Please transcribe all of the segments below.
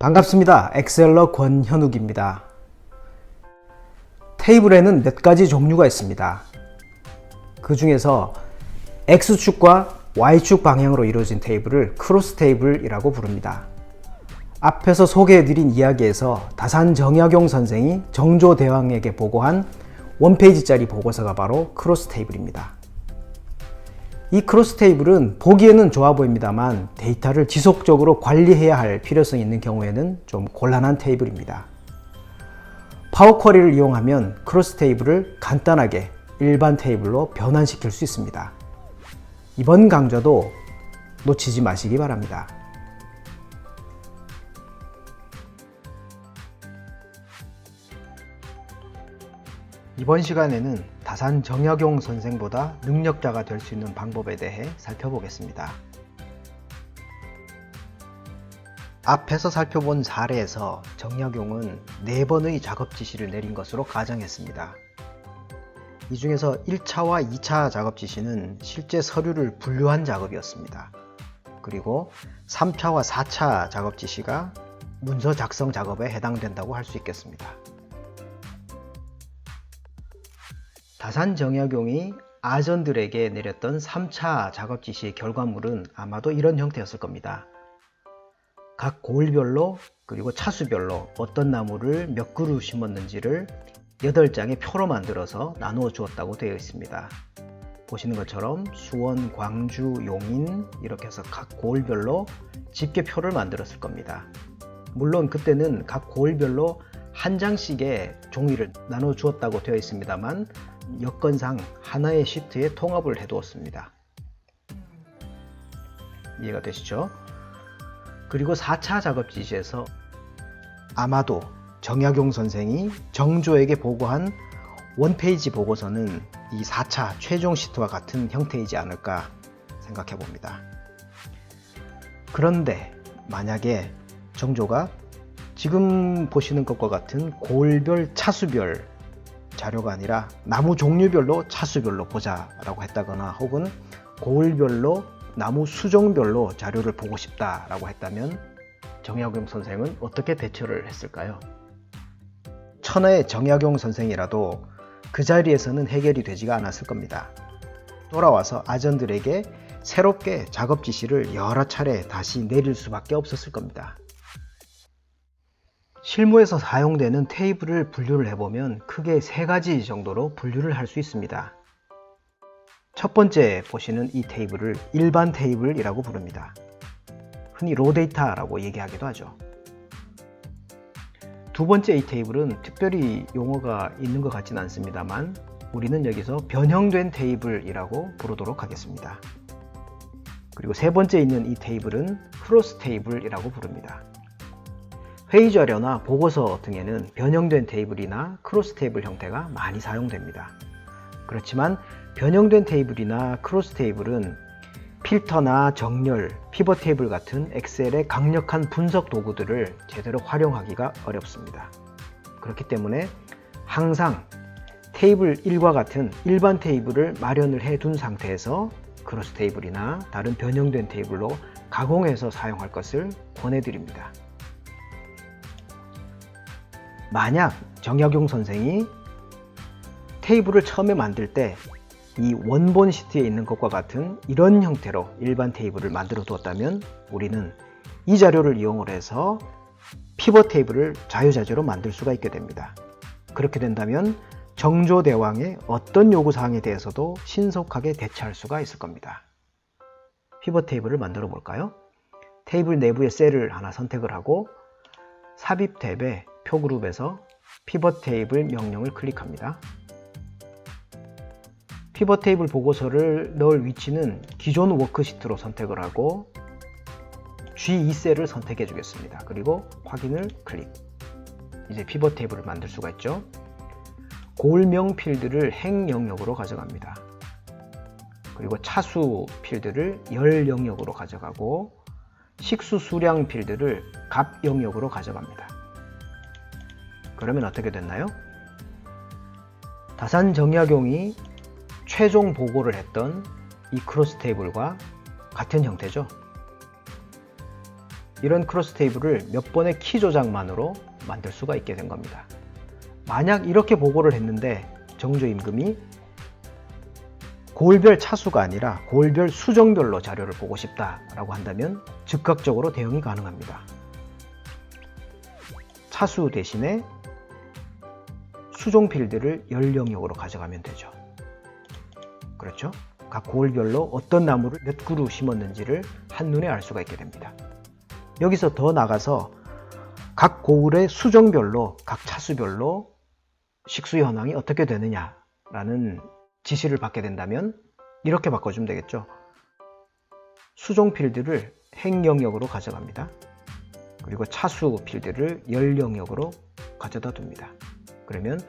반갑습니다. 엑셀러 권현욱입니다. 테이블에는 몇 가지 종류가 있습니다. 그 중에서 X축과 Y축 방향으로 이루어진 테이블을 크로스 테이블이라고 부릅니다. 앞에서 소개해드린 이야기에서 다산 정약용 선생이 정조대왕에게 보고한 원페이지짜리 보고서가 바로 크로스 테이블입니다. 이 크로스 테이블은 보기에는 좋아 보입니다만 데이터를 지속적으로 관리해야 할 필요성이 있는 경우에는 좀 곤란한 테이블입니다. 파워쿼리를 이용하면 크로스 테이블을 간단하게 일반 테이블로 변환시킬 수 있습니다. 이번 강좌도 놓치지 마시기 바랍니다. 이번 시간에는 다산 정약용 선생보다 능력자가 될 수 있는 방법에 대해 살펴보겠습니다. 앞에서 살펴본 사례에서 정약용은 4번의 작업 지시를 내린 것으로 가정했습니다. 이 중에서 1차와 2차 작업 지시는 실제 서류를 분류한 작업이었습니다. 그리고 3차와 4차 작업 지시가 문서 작성 작업에 해당된다고 할 수 있겠습니다. 다산 정약용이 아전들에게 내렸던 3차 작업 지시의 결과물은 아마도 이런 형태였을 겁니다. 각 고을별로 그리고 차수별로 어떤 나무를 몇 그루 심었는지를 8장의 표로 만들어서 나누어 주었다고 되어 있습니다. 보시는 것처럼 수원, 광주, 용인 이렇게 해서 각 고을별로 집계표를 만들었을 겁니다. 물론 그때는 각 고을별로 한 장씩의 종이를 나눠 주었다고 되어 있습니다만 여건상 하나의 시트에 통합을 해 두었습니다. 이해가 되시죠? 그리고 4차 작업 지시에서 아마도 정약용 선생이 정조에게 보고한 원페이지 보고서는 이 4차 최종 시트와 같은 형태이지 않을까 생각해 봅니다. 그런데 만약에 정조가 지금 보시는 것과 같은 고을별 차수별 자료가 아니라 나무 종류별로 차수별로 보자 라고 했다거나 혹은 고을별로 나무 수종별로 자료를 보고 싶다 라고 했다면 정약용 선생은 어떻게 대처를 했을까요? 천하의 정약용 선생이라도 그 자리에서는 해결이 되지가 않았을 겁니다. 돌아와서 아전들에게 새롭게 작업 지시를 여러 차례 다시 내릴 수밖에 없었을 겁니다. 실무에서 사용되는 테이블을 분류를 해보면 크게 3가지 정도로 분류를 할 수 있습니다. 첫 번째 보시는 이 테이블을 일반 테이블이라고 부릅니다. 흔히 로데이터라고 얘기하기도 하죠. 두 번째 이 테이블은 특별히 용어가 있는 것 같지는 않습니다만 우리는 여기서 변형된 테이블이라고 부르도록 하겠습니다. 그리고 세 번째 있는 이 테이블은 크로스 테이블이라고 부릅니다. 회의 자료나 보고서 등에는 변형된 테이블이나 크로스 테이블 형태가 많이 사용됩니다. 그렇지만 변형된 테이블이나 크로스 테이블은 필터나 정렬, 피벗 테이블 같은 엑셀의 강력한 분석 도구들을 제대로 활용하기가 어렵습니다. 그렇기 때문에 항상 테이블 1과 같은 일반 테이블을 마련을 해 둔 상태에서 크로스 테이블이나 다른 변형된 테이블로 가공해서 사용할 것을 권해드립니다. 만약 정약용 선생이 테이블을 처음에 만들 때 이 원본 시트에 있는 것과 같은 이런 형태로 일반 테이블을 만들어 두었다면 우리는 이 자료를 이용을 해서 피벗 테이블을 자유자재로 만들 수가 있게 됩니다. 그렇게 된다면 정조대왕의 어떤 요구사항에 대해서도 신속하게 대처할 수가 있을 겁니다. 피벗 테이블을 만들어 볼까요? 테이블 내부의 셀을 하나 선택을 하고 삽입 탭에 표그룹에서 피벗 테이블 명령을 클릭합니다. 피벗 테이블 보고서를 넣을 위치는 기존 워크시트로 선택을 하고 G2셀을 선택해 주겠습니다. 그리고 확인을 클릭. 이제 피벗 테이블을 만들 수가 있죠. 고을명 필드를 행 영역으로 가져갑니다. 그리고 차수 필드를 열 영역으로 가져가고 식수 수량 필드를 값 영역으로 가져갑니다. 그러면 어떻게 됐나요? 다산 정약용이 최종 보고를 했던 이 크로스 테이블과 같은 형태죠. 이런 크로스 테이블을 몇 번의 키 조작만으로 만들 수가 있게 된 겁니다. 만약 이렇게 보고를 했는데 정조임금이 고을별 차수가 아니라 고을별 수정별로 자료를 보고 싶다라고 한다면 즉각적으로 대응이 가능합니다. 차수 대신에 수종 필드를 열 영역으로 가져가면 되죠. 그렇죠? 각 고을별로 어떤 나무를 몇 그루 심었는지를 한눈에 알 수가 있게 됩니다. 여기서 더 나가서 각 고을의 수종별로 각 차수별로 식수 현황이 어떻게 되느냐라는 지시를 받게 된다면 이렇게 바꿔주면 되겠죠. 수종 필드를 행 영역으로 가져갑니다. 그리고 차수 필드를 열 영역으로 가져다 둡니다. 그러면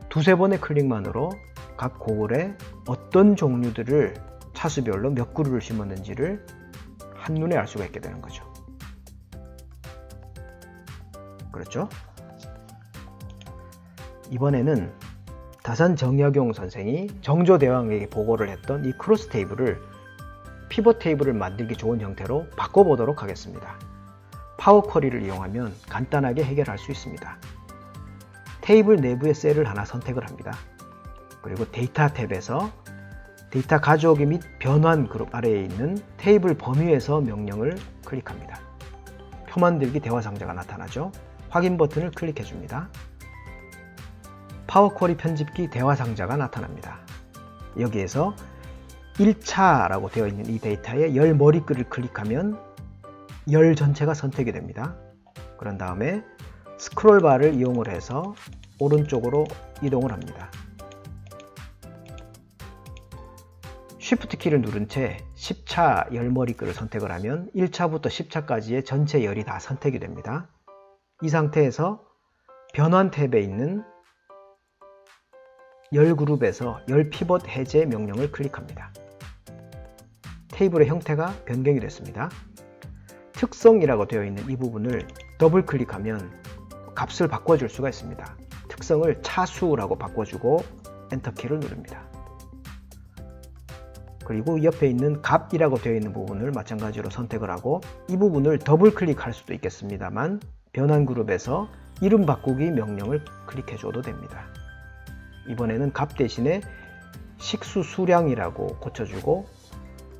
두세 번의 클릭만으로 각 고을에 어떤 종류들을 차수별로 몇 그루를 심었는지를 한눈에 알 수가 있게 되는 거죠. 그렇죠? 이번에는 다산 정약용 선생이 정조대왕에게 보고를 했던 이 크로스 테이블을 피벗 테이블을 만들기 좋은 형태로 바꿔보도록 하겠습니다. 파워 쿼리를 이용하면 간단하게 해결할 수 있습니다. 테이블 내부의 셀을 하나 선택을 합니다. 그리고 데이터 탭에서 데이터 가져오기 및 변환 그룹 아래에 있는 테이블 범위에서 명령을 클릭합니다. 표 만들기 대화 상자가 나타나죠. 확인 버튼을 클릭해 줍니다. 파워 쿼리 편집기 대화 상자가 나타납니다. 여기에서 1차라고 되어 있는 이 데이터에 열 머리글을 클릭하면 열 전체가 선택이 됩니다. 그런 다음에 스크롤 바를 이용을 해서 오른쪽으로 이동을 합니다. Shift 키를 누른 채 10차 열 머리글을 선택을 하면 1차부터 10차까지의 전체 열이 다 선택이 됩니다. 이 상태에서 변환 탭에 있는 열 그룹에서 열 피벗 해제 명령을 클릭합니다. 테이블의 형태가 변경이 됐습니다. 특성이라고 되어 있는 이 부분을 더블 클릭하면 값을 바꿔줄 수가 있습니다. 특성을 차수라고 바꿔주고 엔터키를 누릅니다. 그리고 옆에 있는 값이라고 되어 있는 부분을 마찬가지로 선택을 하고 이 부분을 더블 클릭할 수도 있겠습니다만 변환 그룹에서 이름 바꾸기 명령을 클릭해 줘도 됩니다. 이번에는 값 대신에 식수 수량이라고 고쳐주고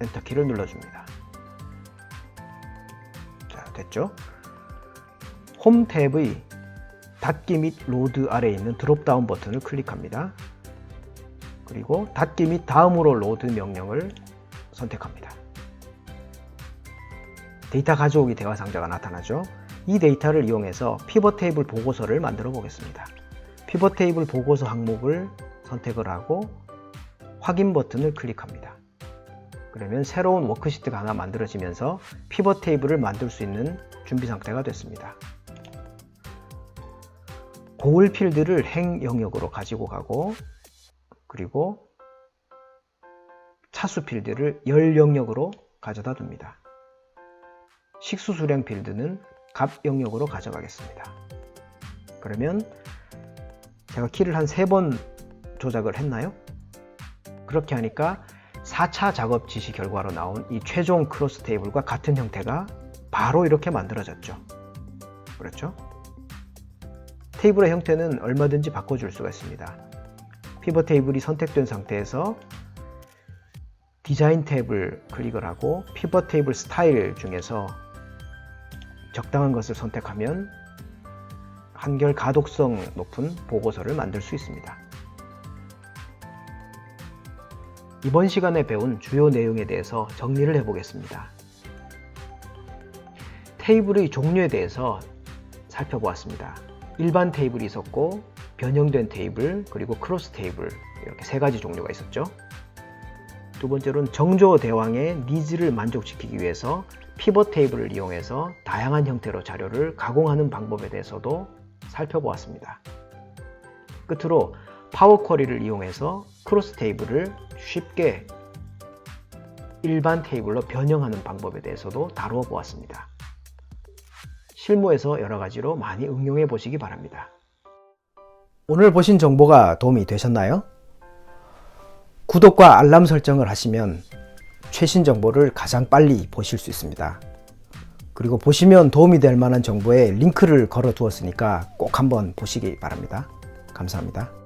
엔터키를 눌러줍니다. 자, 됐죠? 홈 탭의 닫기 및 로드 아래에 있는 드롭다운 버튼을 클릭합니다. 그리고 닫기 및 다음으로 로드 명령을 선택합니다. 데이터 가져오기 대화 상자가 나타나죠. 이 데이터를 이용해서 피벗 테이블 보고서를 만들어 보겠습니다. 피벗 테이블 보고서 항목을 선택을 하고 확인 버튼을 클릭합니다. 그러면 새로운 워크시트가 하나 만들어지면서 피벗 테이블을 만들 수 있는 준비 상태가 됐습니다. 고을 필드를 행 영역으로 가지고 가고 그리고 차수 필드를 열 영역으로 가져다 둡니다. 식수 수량 필드는 값 영역으로 가져가겠습니다. 그러면 제가 키를 한 3번 조작을 했나요? 그렇게 하니까 4차 작업 지시 결과로 나온 이 최종 크로스 테이블과 같은 형태가 바로 이렇게 만들어졌죠. 그렇죠? 테이블의 형태는 얼마든지 바꿔줄 수가 있습니다. 피벗 테이블이 선택된 상태에서 디자인 탭을 클릭을 하고 피벗 테이블 스타일 중에서 적당한 것을 선택하면 한결 가독성 높은 보고서를 만들 수 있습니다. 이번 시간에 배운 주요 내용에 대해서 정리를 해보겠습니다. 테이블의 종류에 대해서 살펴보았습니다. 일반 테이블이 있었고 변형된 테이블 그리고 크로스 테이블 이렇게 3가지 종류가 있었죠. 두 번째로는 정조대왕의 니즈를 만족시키기 위해서 피벗 테이블을 이용해서 다양한 형태로 자료를 가공하는 방법에 대해서도 살펴보았습니다. 끝으로 파워 쿼리를 이용해서 크로스 테이블을 쉽게 일반 테이블로 변형하는 방법에 대해서도 다루어 보았습니다. 실무에서 여러 가지로 많이 응용해 보시기 바랍니다. 오늘 보신 정보가 도움이 되셨나요? 구독과 알람 설정을 하시면 최신 정보를 가장 빨리 보실 수 있습니다. 그리고 보시면 도움이 될 만한 정보에 링크를 걸어 두었으니까 꼭 한번 보시기 바랍니다. 감사합니다.